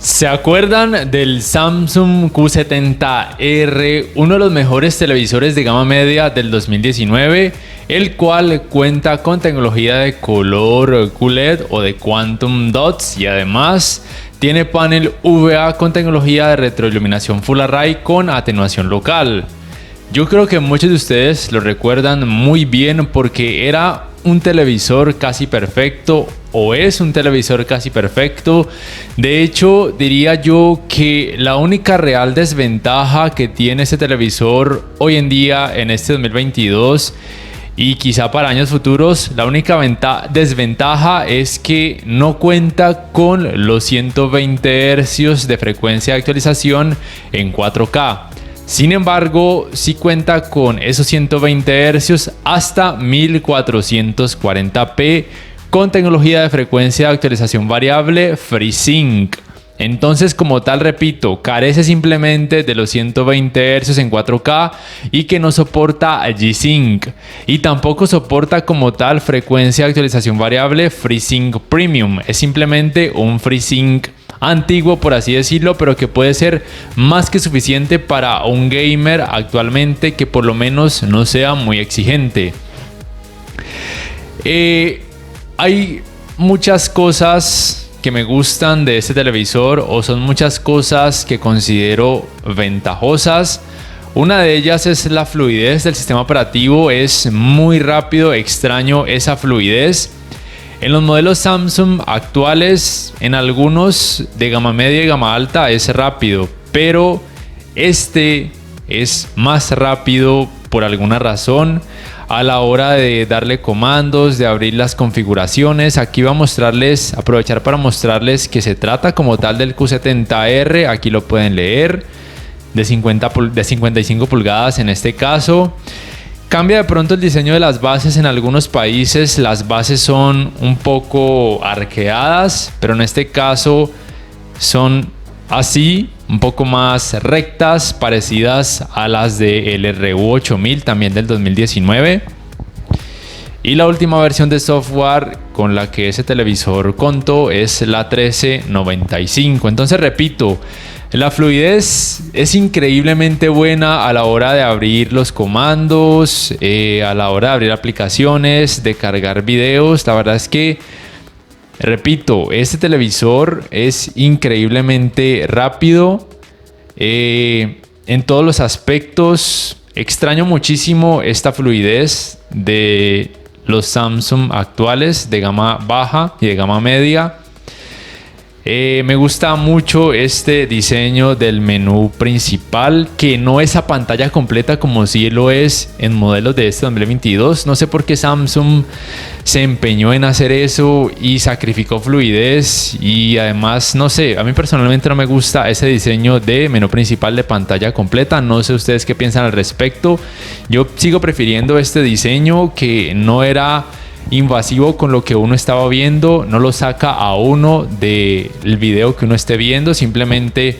¿Se acuerdan del Samsung Q70R, uno de los mejores televisores de gama media del 2019, el cual cuenta con tecnología de color QLED o de Quantum Dots y además tiene panel VA con tecnología de retroiluminación Full Array con atenuación local? Yo creo que muchos de ustedes lo recuerdan muy bien porque era un televisor casi perfecto o es un televisor casi perfecto. De hecho, diría yo que la única real desventaja que tiene este televisor hoy en día en este 2022 y quizá para años futuros, la única desventaja es que no cuenta con los 120 Hz de frecuencia de actualización en 4K. Sin embargo, sí cuenta con esos 120 Hz hasta 1440p con tecnología de frecuencia de actualización variable FreeSync. Entonces, como tal, repito, carece simplemente de los 120 Hz en 4K y que no soporta G-Sync. Y tampoco soporta como tal frecuencia de actualización variable FreeSync Premium. Es simplemente un FreeSync antiguo, por así decirlo, pero que puede ser más que suficiente para un gamer actualmente que por lo menos no sea muy exigente. Hay muchas cosas que me gustan de este televisor, o son muchas cosas que considero ventajosas. Una de ellas es la fluidez del sistema operativo. Es muy rápido, extraño esa fluidez. En los modelos Samsung actuales, en algunos de gama media y gama alta es rápido, pero este es más rápido por alguna razón a la hora de darle comandos, de abrir las configuraciones. Aquí voy a aprovechar para mostrarles que se trata como tal del Q70R. Aquí lo pueden leer, de 55 pulgadas en este caso. Cambia de pronto el diseño de las bases. En algunos países las bases son un poco arqueadas, pero en este caso son así, un poco más rectas, parecidas a las del RU8000 también del 2019. Y la última versión de software con la que ese televisor contó es la 1395. Entonces, repito, la fluidez es increíblemente buena a la hora de abrir los comandos, a la hora de abrir aplicaciones, de cargar videos. La verdad es que, repito, este televisor es increíblemente rápido en todos los aspectos. Extraño muchísimo esta fluidez de los Samsung actuales de gama baja y de gama media. Me gusta mucho este diseño del menú principal, que no es a pantalla completa como sí lo es en modelos de este 2022. No sé por qué Samsung se empeñó en hacer eso y sacrificó fluidez, y además, no sé, a mí personalmente no me gusta ese diseño de menú principal de pantalla completa. No sé ustedes qué piensan al respecto. Yo sigo prefiriendo este diseño, que no era invasivo con lo que uno estaba viendo, no lo saca a uno del video que uno esté viendo. Simplemente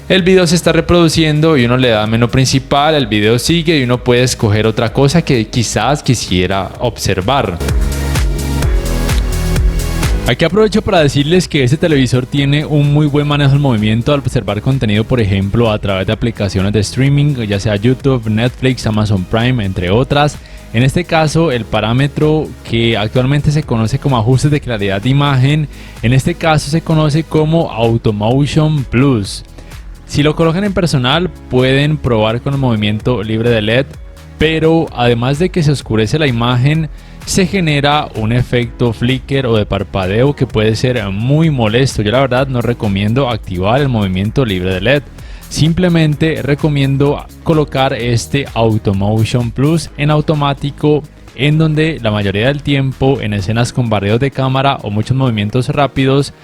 el video se está reproduciendo y uno le da menú principal, el video sigue y uno puede escoger otra cosa que quizás quisiera observar. Aquí aprovecho para decirles que este televisor tiene un muy buen manejo del movimiento al observar contenido, por ejemplo, a través de aplicaciones de streaming, ya sea YouTube, Netflix, Amazon Prime, entre otras. En este caso, el parámetro que actualmente se conoce como ajustes de claridad de imagen, en este caso se conoce como AutoMotion Plus. Si lo colocan en personal, pueden probar con el movimiento libre de LED, pero además de que se oscurece la imagen, se genera un efecto flicker o de parpadeo que puede ser muy molesto. Yo la verdad no recomiendo activar el movimiento libre de LED. Simplemente recomiendo colocar este AutoMotion Plus en automático, en donde la mayoría del tiempo en escenas con barridos de cámara o muchos movimientos rápidos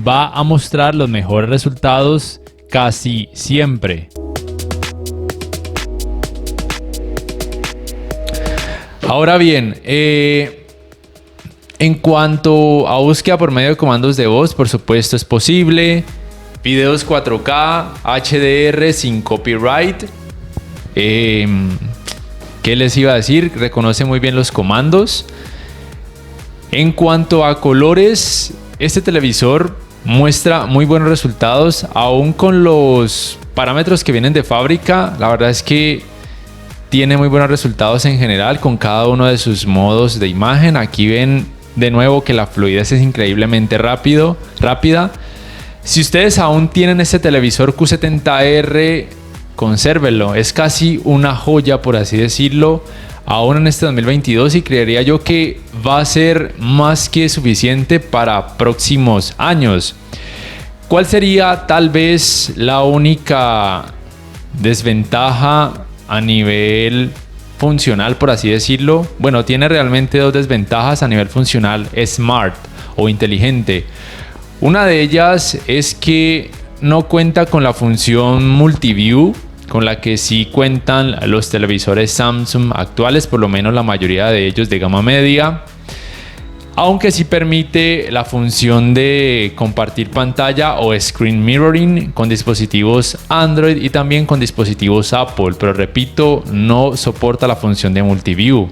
va a mostrar los mejores resultados casi siempre. Ahora bien, en cuanto a búsqueda por medio de comandos de voz, por supuesto es posible. Videos 4K, HDR sin copyright. ¿Qué les iba a decir? Reconoce muy bien los comandos. En cuanto a colores, este televisor muestra muy buenos resultados, aún con los parámetros que vienen de fábrica. La verdad es que tiene muy buenos resultados en general con cada uno de sus modos de imagen. Aquí ven de nuevo que la fluidez es increíblemente rápida. Si ustedes aún tienen este televisor Q70R, consérvenlo. Es casi una joya, por así decirlo, aún en este 2022, y creería yo que va a ser más que suficiente para próximos años. ¿Cuál sería tal vez la única desventaja a nivel funcional, por así decirlo? Bueno, tiene realmente dos desventajas a nivel funcional smart o inteligente. Una de ellas es que no cuenta con la función multiview, con la que sí cuentan los televisores Samsung actuales, por lo menos la mayoría de ellos de gama media, aunque sí permite la función de compartir pantalla o screen mirroring con dispositivos Android y también con dispositivos Apple, pero repito, no soporta la función de multiview.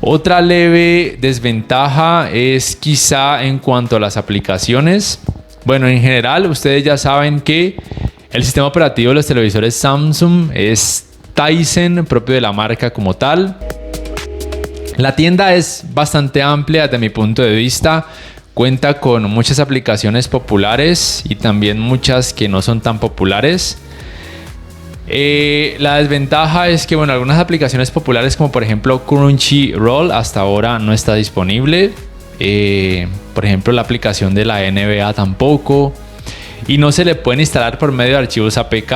Otra leve desventaja es quizá en cuanto a las aplicaciones. Bueno, en general ustedes ya saben que el sistema operativo de los televisores Samsung es Tizen, propio de la marca como tal. La tienda es bastante amplia desde mi punto de vista. Cuenta con muchas aplicaciones populares y también muchas que no son tan populares. La desventaja es que, bueno, algunas aplicaciones populares como por ejemplo Crunchyroll hasta ahora no está disponible. Por ejemplo, la aplicación de la NBA tampoco. Y no se le pueden instalar por medio de archivos APK,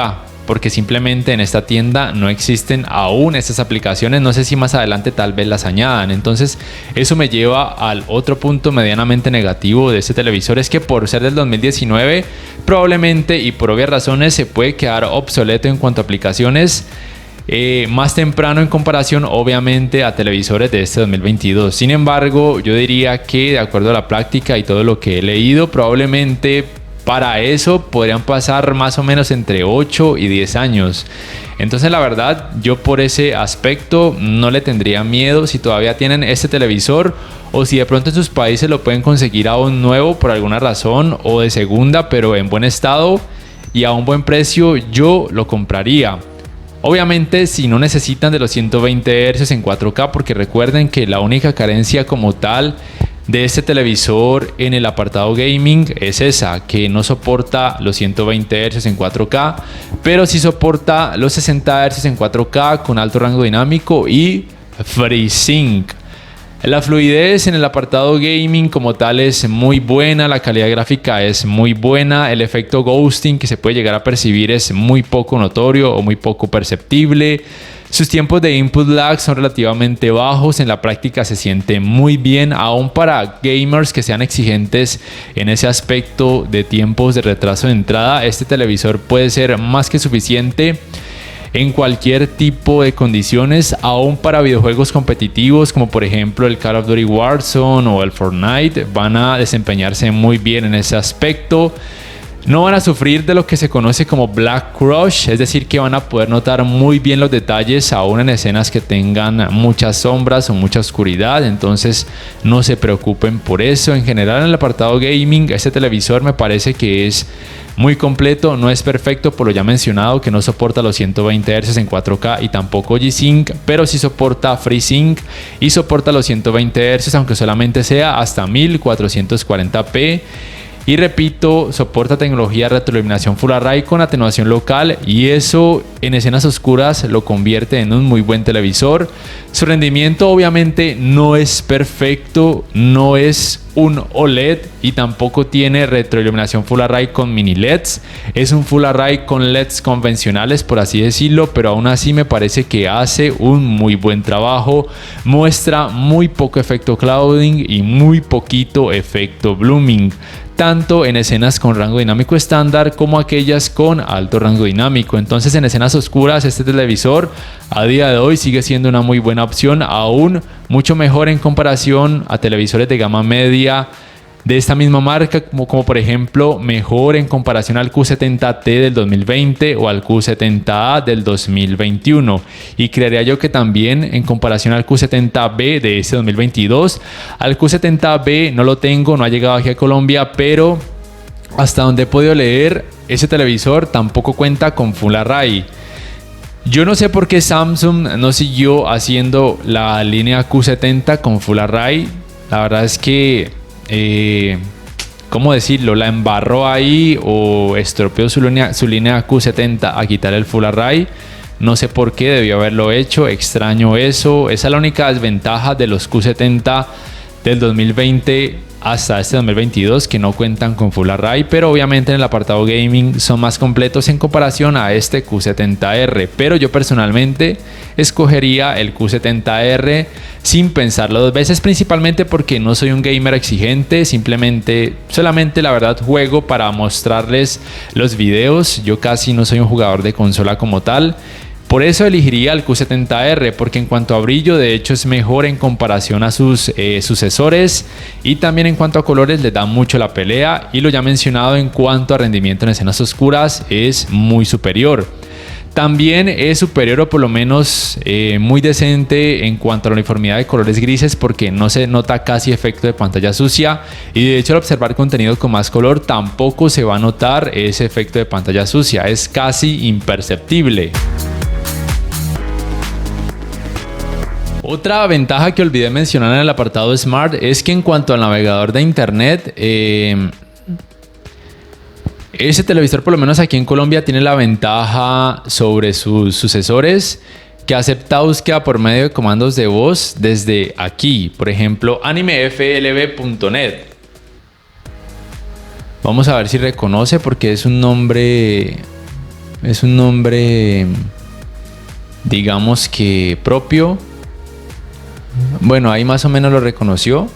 porque simplemente en esta tienda no existen aún estas aplicaciones. No sé si más adelante tal vez las añadan. Entonces eso me lleva al otro punto medianamente negativo de este televisor, es que por ser del 2019 probablemente y por obvias razones se puede quedar obsoleto en cuanto a aplicaciones más temprano en comparación obviamente a televisores de este 2022. Sin embargo, yo diría que de acuerdo a la práctica y todo lo que he leído, probablemente para eso podrían pasar más o menos entre 8 y 10 años. Entonces la verdad, yo por ese aspecto no le tendría miedo si todavía tienen este televisor, o si de pronto en sus países lo pueden conseguir aún nuevo por alguna razón o de segunda pero en buen estado y a un buen precio, yo lo compraría. Obviamente si no necesitan de los 120 Hz en 4K, porque recuerden que la única carencia como tal de este televisor en el apartado gaming es esa, que no soporta los 120 Hz en 4K, pero sí soporta los 60 Hz en 4K con alto rango dinámico y FreeSync. La fluidez en el apartado gaming como tal es muy buena, la calidad gráfica es muy buena, el efecto ghosting que se puede llegar a percibir es muy poco notorio o muy poco perceptible. Sus tiempos de input lag son relativamente bajos, en la práctica se siente muy bien, aún para gamers que sean exigentes en ese aspecto de tiempos de retraso de entrada. Este televisor puede ser más que suficiente en cualquier tipo de condiciones, aún para videojuegos competitivos como por ejemplo el Call of Duty Warzone o el Fortnite. Van a desempeñarse muy bien en ese aspecto. No van a sufrir de lo que se conoce como Black Crush, es decir, que van a poder notar muy bien los detalles aún en escenas que tengan muchas sombras o mucha oscuridad. Entonces no se preocupen por eso. En general, en el apartado gaming, este televisor me parece que es muy completo. No es perfecto por lo ya mencionado, que no soporta los 120 Hz en 4K y tampoco G-Sync, pero sí soporta FreeSync y soporta los 120 Hz, aunque solamente sea hasta 1440p. Y repito, soporta tecnología de retroiluminación Full Array con atenuación local, y eso en escenas oscuras lo convierte en un muy buen televisor. Su rendimiento obviamente no es perfecto, no es un OLED y tampoco tiene retroiluminación Full Array con mini LEDs. Es un Full Array con LEDs convencionales, por así decirlo, pero aún así me parece que hace un muy buen trabajo. Muestra muy poco efecto clouding y muy poquito efecto blooming, tanto en escenas con rango dinámico estándar como aquellas con alto rango dinámico. Entonces en escenas oscuras este televisor a día de hoy sigue siendo una muy buena opción, aún mucho mejor en comparación a televisores de gama media de esta misma marca, como por ejemplo mejor en comparación al Q70T del 2020 o al Q70A del 2021, y creería yo que también en comparación al Q70B de este 2022. Al Q70B no lo tengo, no ha llegado aquí a Colombia, pero hasta donde he podido leer, ese televisor tampoco cuenta con Full Array. Yo no sé por qué Samsung no siguió haciendo la línea Q70 con Full Array. La verdad es que, ¿cómo decirlo? La embarró ahí o estropeó su línea Q70 a quitar el Full Array. No sé por qué debió haberlo hecho. Extraño eso. Esa es la única desventaja de los Q70 del 2020 hasta este 2022, que no cuentan con Full Array, pero obviamente en el apartado gaming son más completos en comparación a este Q70R. Pero yo personalmente escogería el Q70R sin pensarlo dos veces, principalmente porque no soy un gamer exigente, solamente la verdad juego para mostrarles los videos. Yo casi no soy un jugador de consola como tal. Por eso elegiría el Q70R, porque en cuanto a brillo de hecho es mejor en comparación a sus sucesores, y también en cuanto a colores le da mucho la pelea, y lo ya mencionado en cuanto a rendimiento en escenas oscuras es muy superior. También es superior o por lo menos muy decente en cuanto a la uniformidad de colores grises, porque no se nota casi efecto de pantalla sucia, y de hecho al observar contenido con más color tampoco se va a notar ese efecto de pantalla sucia, es casi imperceptible. Otra ventaja que olvidé mencionar en el apartado Smart es que en cuanto al navegador de internet, ese televisor, por lo menos aquí en Colombia, tiene la ventaja sobre sus sucesores, que acepta búsqueda por medio de comandos de voz desde aquí, por ejemplo animeflb.net. Vamos a ver si reconoce, porque es un nombre digamos que propio. Bueno, ahí más o menos lo reconoció.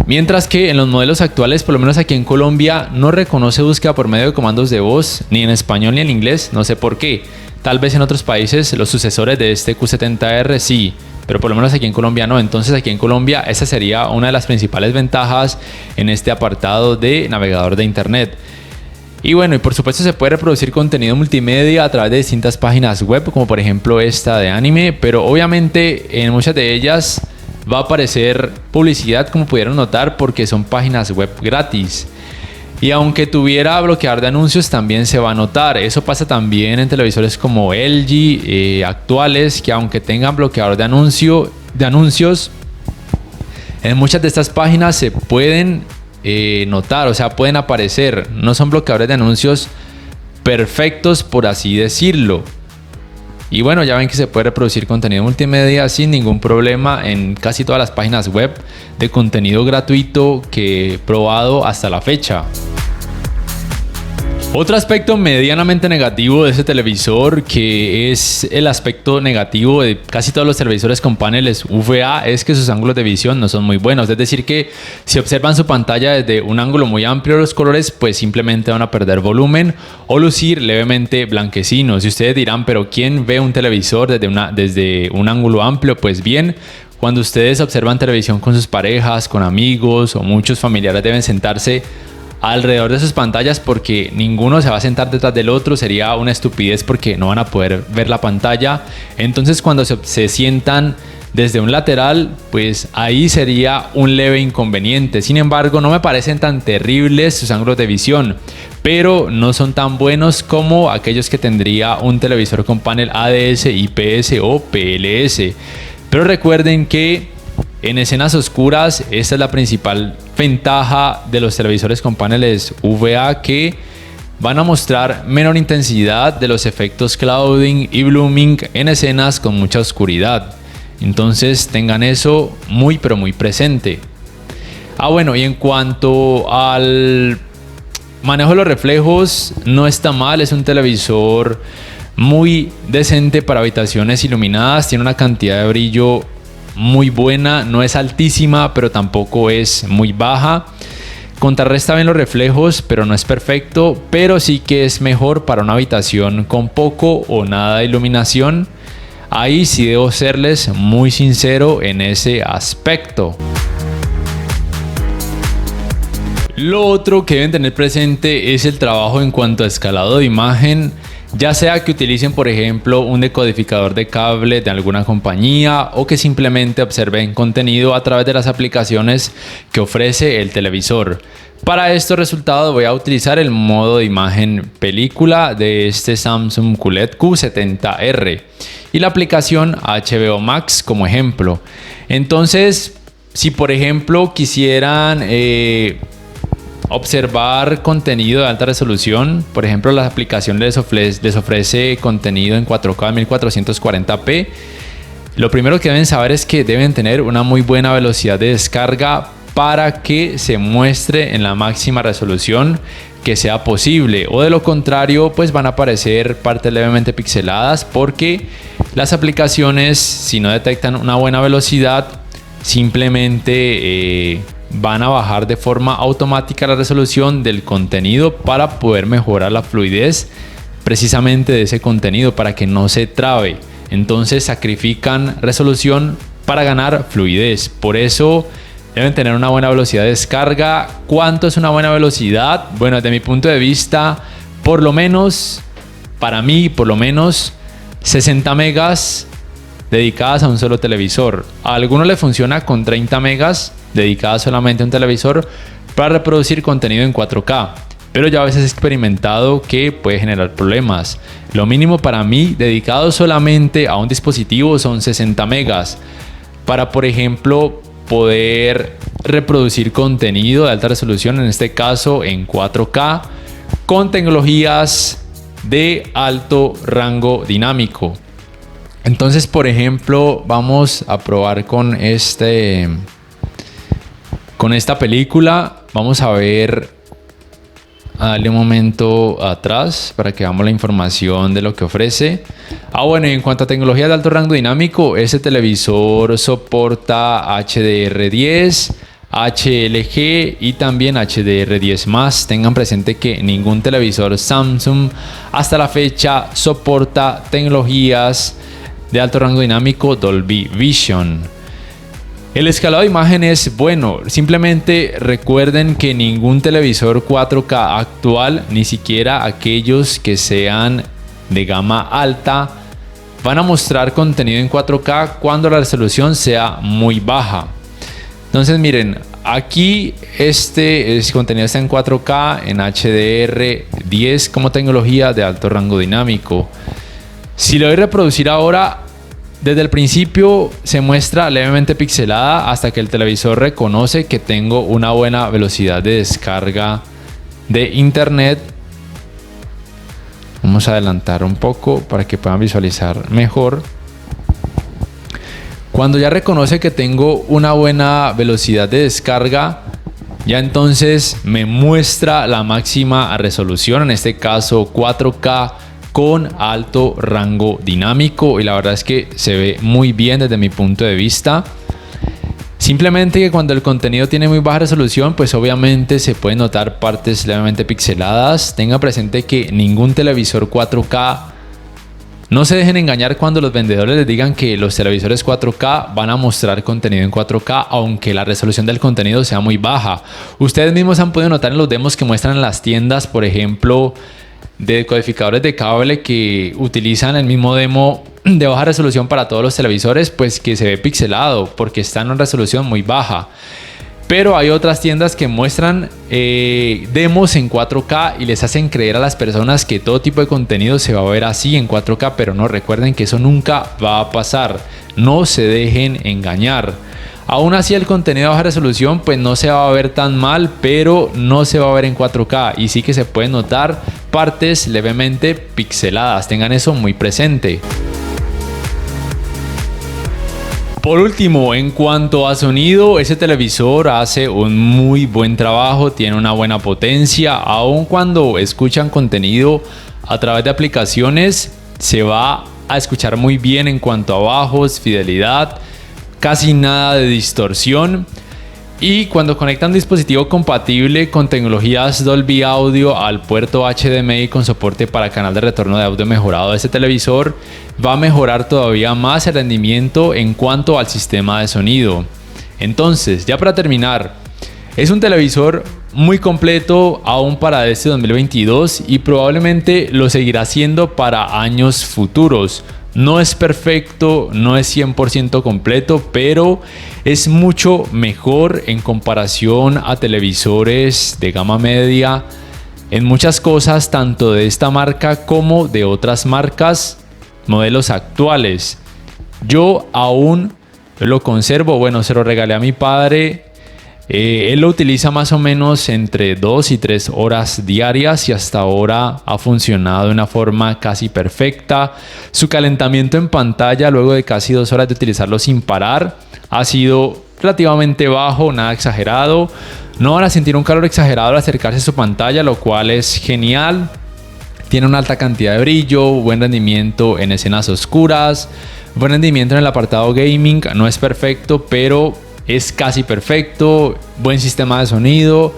Mientras que en los modelos actuales, por lo menos aquí en Colombia, no reconoce búsqueda por medio de comandos de voz, ni en español ni en inglés, no sé por qué. Tal vez en otros países los sucesores de este Q70R sí, pero por lo menos aquí en Colombia no. Entonces aquí en Colombia esa sería una de las principales ventajas en este apartado de navegador de internet. Y bueno, y por supuesto se puede reproducir contenido multimedia a través de distintas páginas web, como por ejemplo esta de anime, pero obviamente en muchas de ellas va a aparecer publicidad, como pudieron notar, porque son páginas web gratis. Y aunque tuviera bloqueador de anuncios, también se va a notar. Eso pasa también en televisores como LG actuales, que aunque tengan bloqueador de anuncios, en muchas de estas páginas se pueden notar, o sea, pueden aparecer. No son bloqueadores de anuncios perfectos, por así decirlo. Y bueno, ya ven que se puede reproducir contenido multimedia sin ningún problema en casi todas las páginas web de contenido gratuito que he probado hasta la fecha. Otro aspecto medianamente negativo de este televisor, que es el aspecto negativo de casi todos los televisores con paneles VA, es que sus ángulos de visión no son muy buenos. Es decir que si observan su pantalla desde un ángulo muy amplio, los colores pues simplemente van a perder volumen o lucir levemente blanquecinos. Y ustedes dirán, pero ¿quién ve un televisor desde un ángulo amplio? Pues bien, cuando ustedes observan televisión con sus parejas, con amigos o muchos familiares, deben sentarse alrededor de sus pantallas, porque ninguno se va a sentar detrás del otro, sería una estupidez porque no van a poder ver la pantalla. Entonces cuando se sientan desde un lateral, pues ahí sería un leve inconveniente. Sin embargo, no me parecen tan terribles sus ángulos de visión, pero no son tan buenos como aquellos que tendría un televisor con panel ADS, IPS o PLS. Pero recuerden que en escenas oscuras, esta es la principal ventaja de los televisores con paneles VA, que van a mostrar menor intensidad de los efectos clouding y blooming en escenas con mucha oscuridad. Entonces tengan eso muy pero muy presente. Bueno, y en cuanto al manejo de los reflejos, no está mal, es un televisor muy decente para habitaciones iluminadas, tiene una cantidad de brillo muy buena, no es altísima pero tampoco es muy baja, contrarresta bien los reflejos pero no es perfecto, pero sí que es mejor para una habitación con poco o nada de iluminación. Ahí sí debo serles muy sincero en ese aspecto. Lo otro que deben tener presente es el trabajo en cuanto a escalado de imagen Ya sea que utilicen, por ejemplo, un decodificador de cable de alguna compañía o que simplemente observen contenido a través de las aplicaciones que ofrece el televisor. Para estos resultados voy a utilizar el modo de imagen película de este Samsung QLED Q70R y la aplicación HBO Max como ejemplo. Entonces, si por ejemplo quisieran observar contenido de alta resolución, por ejemplo la aplicación les ofrece contenido en 4K 1440p, lo primero que deben saber es que deben tener una muy buena velocidad de descarga para que se muestre en la máxima resolución que sea posible, o de lo contrario pues van a aparecer partes levemente pixeladas, porque las aplicaciones, si no detectan una buena velocidad, simplemente van a bajar de forma automática la resolución del contenido para poder mejorar la fluidez precisamente de ese contenido, para que no se trabe. Entonces sacrifican resolución para ganar fluidez. Por eso deben tener una buena velocidad de descarga. ¿Cuánto es una buena velocidad? Bueno, desde mi punto de vista, por lo menos, para mí, por lo menos 60 megas dedicadas a un solo televisor. A algunos les funciona con 30 megas dedicadas solamente a un televisor para reproducir contenido en 4K, pero ya a veces he experimentado que puede generar problemas. Lo mínimo para mí dedicado solamente a un dispositivo son 60 megas para, por ejemplo, poder reproducir contenido de alta resolución, en este caso en 4K, con tecnologías de alto rango dinámico. Entonces, por ejemplo, vamos a probar con esta película. Vamos a ver, a darle un momento atrás para que veamos la información de lo que ofrece. Bueno, y en cuanto a tecnología de alto rango dinámico, este televisor soporta HDR10, HLG y también HDR10+. Tengan presente que ningún televisor Samsung hasta la fecha soporta tecnologías de alto rango dinámico Dolby Vision. El escalado de imagen es bueno. Simplemente recuerden que ningún televisor 4K actual, ni siquiera aquellos que sean de gama alta, van a mostrar contenido en 4K cuando la resolución sea muy baja. Entonces miren, aquí este contenido está en 4K en HDR10 como tecnología de alto rango dinámico. Si lo doy a reproducir ahora, desde el principio se muestra levemente pixelada hasta que el televisor reconoce que tengo una buena velocidad de descarga de internet. Vamos a adelantar un poco para que puedan visualizar mejor. Cuando ya reconoce que tengo una buena velocidad de descarga, ya entonces me muestra la máxima resolución, en este caso 4K con alto rango dinámico, y la verdad es que se ve muy bien desde mi punto de vista. Simplemente que cuando el contenido tiene muy baja resolución, pues obviamente se pueden notar partes levemente pixeladas. Tenga presente que ningún televisor 4K, no se dejen engañar cuando los vendedores les digan que los televisores 4K van a mostrar contenido en 4K, aunque la resolución del contenido sea muy baja. Ustedes mismos han podido notar en los demos que muestran en las tiendas, por ejemplo, de decodificadores de cable que utilizan el mismo demo de baja resolución para todos los televisores, pues que se ve pixelado porque está en una resolución muy baja. Pero hay otras tiendas que muestran demos en 4K y les hacen creer a las personas que todo tipo de contenido se va a ver así en 4K, pero no, recuerden que eso nunca va a pasar. No se dejen engañar. Aún así, el contenido de baja resolución pues no se va a ver tan mal, pero no se va a ver en 4K y sí que se pueden notar partes levemente pixeladas. Tengan eso muy presente. Por último, en cuanto a sonido, ese televisor hace un muy buen trabajo, tiene una buena potencia. Aun cuando escuchan contenido a través de aplicaciones, se va a escuchar muy bien en cuanto a bajos, fidelidad, casi nada de distorsión. Y cuando conectan un dispositivo compatible con tecnologías Dolby Audio al puerto HDMI con soporte para canal de retorno de audio mejorado de este televisor, va a mejorar todavía más el rendimiento en cuanto al sistema de sonido. Entonces, ya para terminar, es un televisor muy completo aún para este 2022 y probablemente lo seguirá siendo para años futuros. No es perfecto, no es 100% completo, pero es mucho mejor en comparación a televisores de gama media en muchas cosas, tanto de esta marca como de otras marcas, modelos actuales. Yo aún lo conservo, bueno, se lo regalé a mi padre. Él lo utiliza más o menos entre 2 y 3 horas diarias y hasta ahora ha funcionado de una forma casi perfecta. Su calentamiento en pantalla luego de casi 2 horas de utilizarlo sin parar ha sido relativamente bajo, nada exagerado. No van a sentir un calor exagerado al acercarse a su pantalla, lo cual es genial. Tiene una alta cantidad de brillo, buen rendimiento en escenas oscuras, buen rendimiento en el apartado gaming. No es perfecto, pero es casi perfecto, buen sistema de sonido,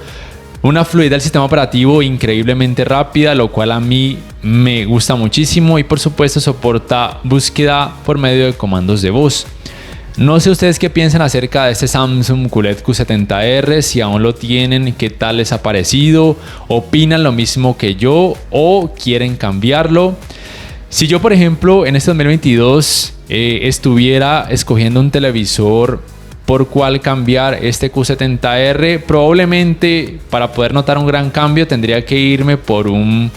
una fluidez del sistema operativo increíblemente rápida, lo cual a mí me gusta muchísimo y por supuesto soporta búsqueda por medio de comandos de voz. No sé ustedes qué piensan acerca de este Samsung QLED Q70R, si aún lo tienen, qué tal les ha parecido, opinan lo mismo que yo o quieren cambiarlo. Si yo, por ejemplo, en este 2022 estuviera escogiendo un televisor por cuál cambiar este Q70R, probablemente para poder notar un gran cambio tendría que irme por un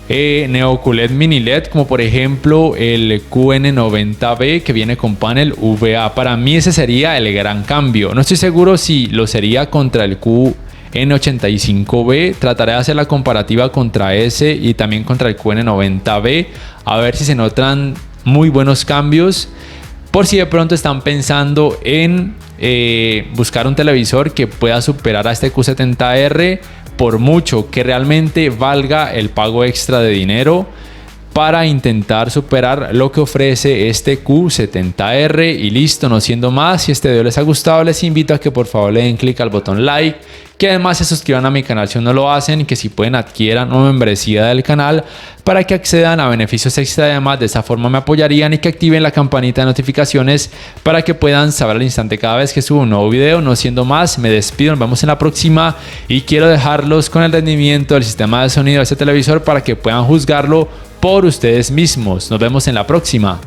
Neo QLED Mini LED, como por ejemplo el QN90B que viene con panel VA. Para mí ese sería el gran cambio. No estoy seguro si lo sería contra el QN85B. Trataré de hacer la comparativa contra ese y también contra el QN90B, a ver si se notan muy buenos cambios. Por si de pronto están pensando en buscar un televisor que pueda superar a este Q70R, por mucho que realmente valga el pago extra de dinero para intentar superar lo que ofrece este Q70R. Y listo, no siendo más, si este video les ha gustado, les invito a que por favor le den clic al botón like, que además se suscriban a mi canal si aún no lo hacen, y que si pueden adquieran una membresía del canal para que accedan a beneficios extra. Además, de esta forma me apoyarían, y que activen la campanita de notificaciones para que puedan saber al instante cada vez que subo un nuevo video. No siendo más, me despido, nos vemos en la próxima y quiero dejarlos con el rendimiento del sistema de sonido de este televisor para que puedan juzgarlo por ustedes mismos. Nos vemos en la próxima.